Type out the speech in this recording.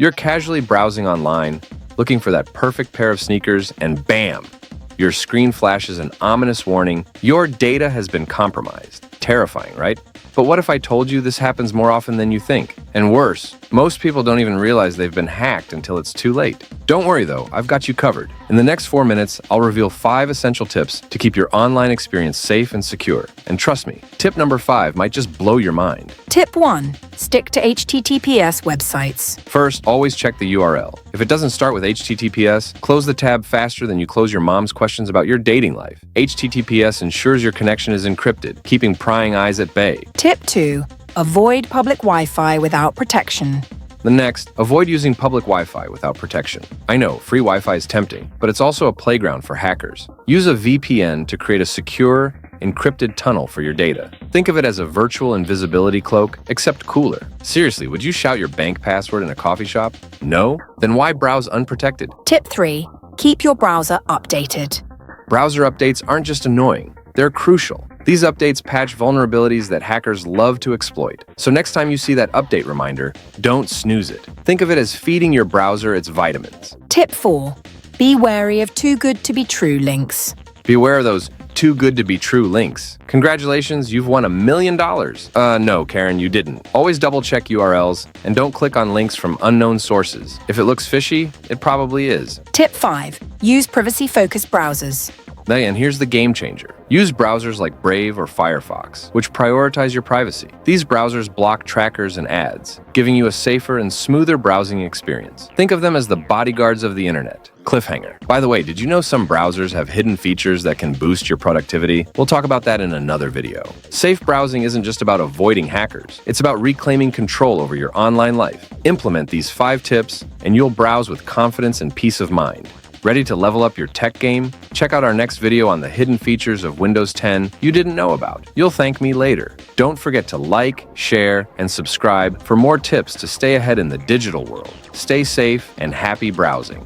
You're casually browsing online, looking for that perfect pair of sneakers, and bam! Your screen flashes an ominous warning. Your data has been compromised. Terrifying, right? But what if I told you this happens more often than you think? And worse, most people don't even realize they've been hacked until it's too late. Don't worry though, I've got you covered. In the next 4 minutes, I'll reveal 5 essential tips to keep your online experience safe and secure. And trust me, tip number 5 might just blow your mind. Tip 1. Stick to HTTPS websites. First, always check the URL. If it doesn't start with HTTPS, close the tab faster than you close your mom's questions about your dating life. HTTPS ensures your connection is encrypted, keeping prying eyes at bay. Tip 2. Avoid public Wi-Fi without protection. The next, avoid using public Wi-Fi without protection. I know, free Wi-Fi is tempting, but it's also a playground for hackers. Use a VPN to create a secure, encrypted tunnel for your data. Think of it as a virtual invisibility cloak, except cooler. Seriously, would you shout your bank password in a coffee shop? No? Then why browse unprotected? Tip 3. Keep your browser updated. Browser updates aren't just annoying, they're crucial. These updates patch vulnerabilities that hackers love to exploit. So next time you see that update reminder, don't snooze it. Think of it as feeding your browser its vitamins. Tip 4. Be wary of too good to be true links. Beware of those too good to be true links. Congratulations, you've won $1 million. No, Karen, you didn't. Always double check URLs and don't click on links from unknown sources. If it looks fishy, it probably is. Tip 5. Use privacy-focused browsers. And here's the game changer. Use browsers like Brave or Firefox, which prioritize your privacy. These browsers block trackers and ads, giving you a safer and smoother browsing experience. Think of them as the bodyguards of the internet. Cliffhanger. By the way, did you know some browsers have hidden features that can boost your productivity? We'll talk about that in another video. Safe browsing isn't just about avoiding hackers. It's about reclaiming control over your online life. Implement these 5 tips, and you'll browse with confidence and peace of mind. Ready to level up your tech game? Check out our next video on the hidden features of Windows 10 you didn't know about. You'll thank me later. Don't forget to like, share, and subscribe for more tips to stay ahead in the digital world. Stay safe and happy browsing.